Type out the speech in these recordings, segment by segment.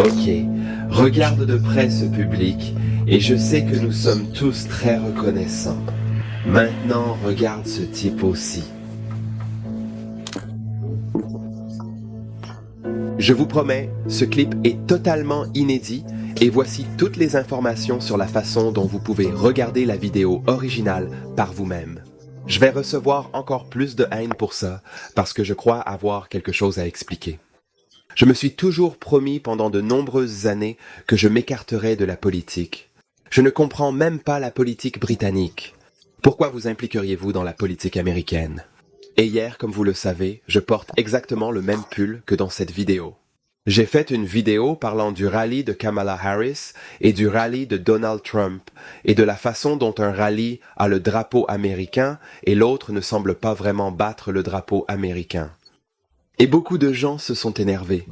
Ok, regarde de près ce public et je sais que nous sommes tous très reconnaissants. Maintenant, regarde ce type aussi. Je vous promets, ce clip est totalement inédit et voici toutes les informations sur la façon dont vous pouvez regarder la vidéo originale par vous-même. Je vais recevoir encore plus de haine pour ça parce que je crois avoir quelque chose à expliquer. Je me suis toujours promis pendant de nombreuses années que je m'écarterais de la politique. Je ne comprends même pas la politique britannique. Pourquoi vous impliqueriez-vous dans la politique américaine? Et hier, comme vous le savez, je porte exactement le même pull que dans cette vidéo. J'ai fait une vidéo parlant du rallye de Kamala Harris et du rallye de Donald Trump et de la façon dont un rallye a le drapeau américain et l'autre ne semble pas vraiment battre le drapeau américain. Et beaucoup de gens se sont énervés.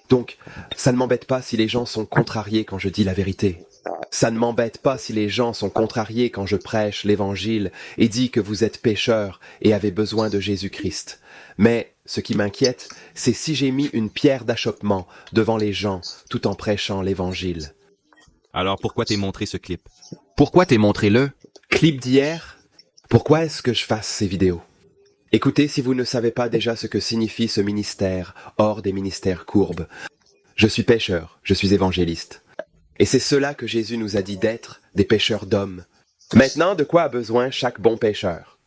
Donc, ça ne m'embête pas si les gens sont contrariés quand je dis la vérité. Ça ne m'embête pas si les gens sont contrariés quand je prêche l'évangile et dis que vous êtes pécheurs et avez besoin de Jésus-Christ. Mais ce qui m'inquiète, c'est si j'ai mis une pierre d'achoppement devant les gens tout en prêchant l'évangile. Alors pourquoi t'es montré ce clip? Pourquoi t'es montré le Clip d'hier? Pourquoi est-ce que je fasse ces vidéos? Écoutez, si vous ne savez pas déjà ce que signifie ce ministère, hors des ministères courbes. Je suis pécheur, je suis évangéliste. Et c'est cela que Jésus nous a dit d'être, des pécheurs d'hommes. Maintenant, de quoi a besoin chaque bon pécheur?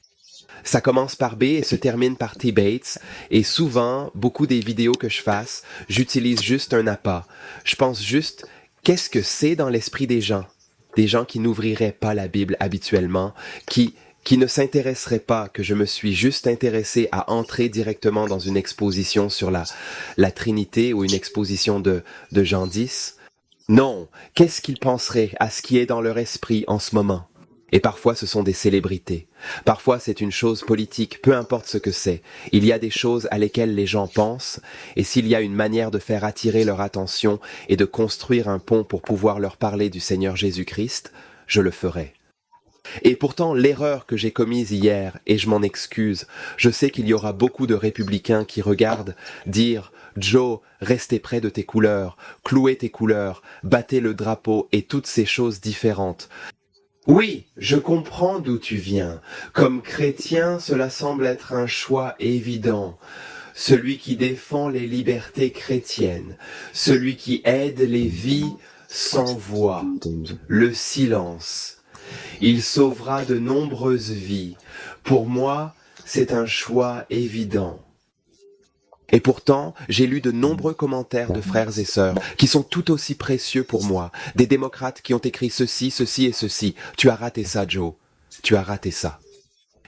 Ça commence par B et se termine par T. Bates, et souvent, beaucoup des vidéos que je fasse, j'utilise juste un appât. Je pense juste, qu'est-ce que c'est dans l'esprit des gens? Des gens qui n'ouvriraient pas la Bible habituellement, qui ne s'intéresseraient pas, que je me suis juste intéressé à entrer directement dans une exposition sur la Trinité ou une exposition de Jean 10. Non, qu'est-ce qu'ils penseraient à ce qui est dans leur esprit en ce moment? Et parfois ce sont des célébrités. Parfois c'est une chose politique, peu importe ce que c'est. Il y a des choses à lesquelles les gens pensent, et s'il y a une manière de faire attirer leur attention et de construire un pont pour pouvoir leur parler du Seigneur Jésus-Christ, je le ferai. Et pourtant, l'erreur que j'ai commise hier, et je m'en excuse, je sais qu'il y aura beaucoup de républicains qui regardent dire « Joe, restez près de tes couleurs, clouez tes couleurs, battez le drapeau et toutes ces choses différentes. » Oui, je comprends d'où tu viens. Comme chrétien, cela semble être un choix évident. Celui qui défend les libertés chrétiennes, celui qui aide les vies sans voix, le silence. Il sauvera de nombreuses vies. Pour moi, c'est un choix évident. Et pourtant, j'ai lu de nombreux commentaires de frères et sœurs qui sont tout aussi précieux pour moi. Des démocrates qui ont écrit ceci, ceci et ceci. Tu as raté ça, Joe. Tu as raté ça.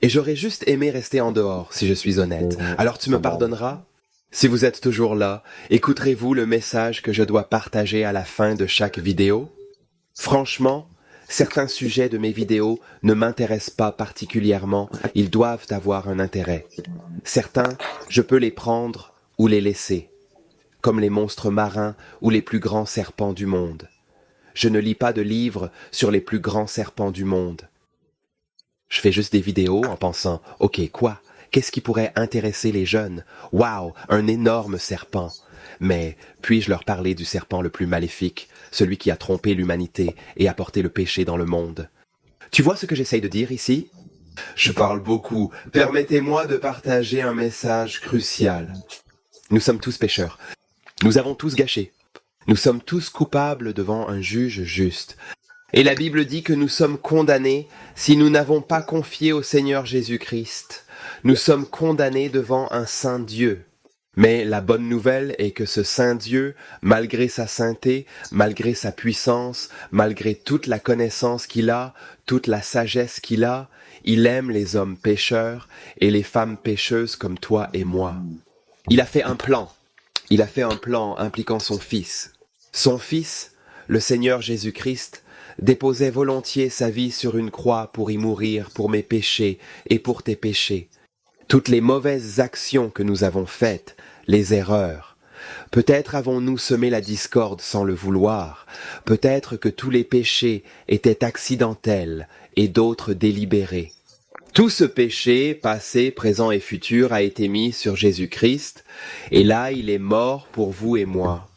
Et j'aurais juste aimé rester en dehors, si je suis honnête. Alors tu me pardonneras? Si vous êtes toujours là, écouterez-vous le message que je dois partager à la fin de chaque vidéo? Franchement, certains sujets de mes vidéos ne m'intéressent pas particulièrement, ils doivent avoir un intérêt. Certains, je peux les prendre ou les laisser, comme les monstres marins ou les plus grands serpents du monde. Je ne lis pas de livres sur les plus grands serpents du monde. Je fais juste des vidéos en pensant, ok, quoi? Qu'est-ce qui pourrait intéresser les jeunes? Waouh, un énorme serpent! Mais puis-je leur parler du serpent le plus maléfique, celui qui a trompé l'humanité et apporté le péché dans le monde? Tu vois ce que j'essaye de dire ici? Je parle beaucoup. Permettez-moi de partager un message crucial. Nous sommes tous pécheurs. Nous avons tous gâché. Nous sommes tous coupables devant un juge juste. Et la Bible dit que nous sommes condamnés si nous n'avons pas confié au Seigneur Jésus-Christ. Nous sommes condamnés devant un saint Dieu. Mais la bonne nouvelle est que ce saint Dieu, malgré sa sainteté, malgré sa puissance, malgré toute la connaissance qu'il a, toute la sagesse qu'il a, il aime les hommes pécheurs et les femmes pécheuses comme toi et moi. Il a fait un plan. Il a fait un plan impliquant son Fils. Son Fils, le Seigneur Jésus-Christ, déposait volontiers sa vie sur une croix pour y mourir pour mes péchés et pour tes péchés. Toutes les mauvaises actions que nous avons faites, les erreurs. Peut-être avons-nous semé la discorde sans le vouloir. Peut-être que tous les péchés étaient accidentels et d'autres délibérés. Tout ce péché, passé, présent et futur, a été mis sur Jésus-Christ, et là il est mort pour vous et moi.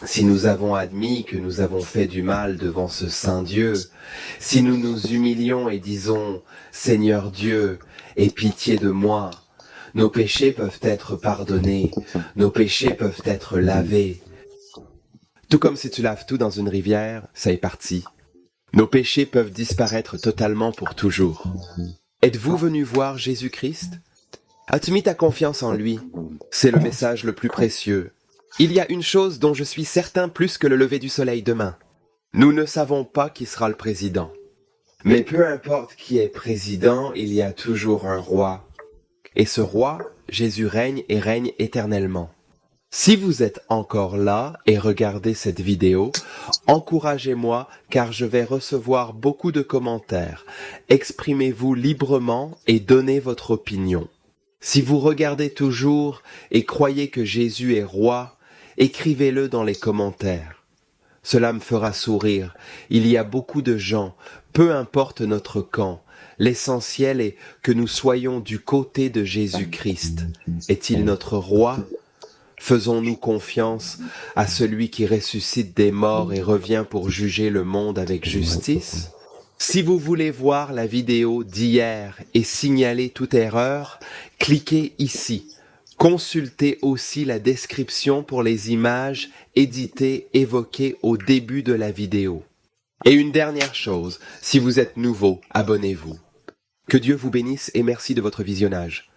Si nous avons admis que nous avons fait du mal devant ce saint Dieu, si nous nous humilions et disons « Seigneur Dieu, aie pitié de moi », nos péchés peuvent être pardonnés, nos péchés peuvent être lavés. Tout comme si tu laves tout dans une rivière, ça est parti. Nos péchés peuvent disparaître totalement pour toujours. Êtes-vous venu voir Jésus-Christ? As-tu mis ta confiance en lui? C'est le message le plus précieux. Il y a une chose dont je suis certain plus que le lever du soleil demain. Nous ne savons pas qui sera le président. Mais peu importe qui est président, il y a toujours un roi. Et ce roi, Jésus règne et règne éternellement. Si vous êtes encore là et regardez cette vidéo, encouragez-moi car je vais recevoir beaucoup de commentaires. Exprimez-vous librement et donnez votre opinion. Si vous regardez toujours et croyez que Jésus est roi, écrivez-le dans les commentaires. Cela me fera sourire. Il y a beaucoup de gens, peu importe notre camp. L'essentiel est que nous soyons du côté de Jésus-Christ. Est-il notre roi? Faisons-nous confiance à celui qui ressuscite des morts et revient pour juger le monde avec justice? Si vous voulez voir la vidéo d'hier et signaler toute erreur, cliquez ici. Consultez aussi la description pour les images éditées évoquées au début de la vidéo. Et une dernière chose, si vous êtes nouveau, abonnez-vous. Que Dieu vous bénisse et merci de votre visionnage.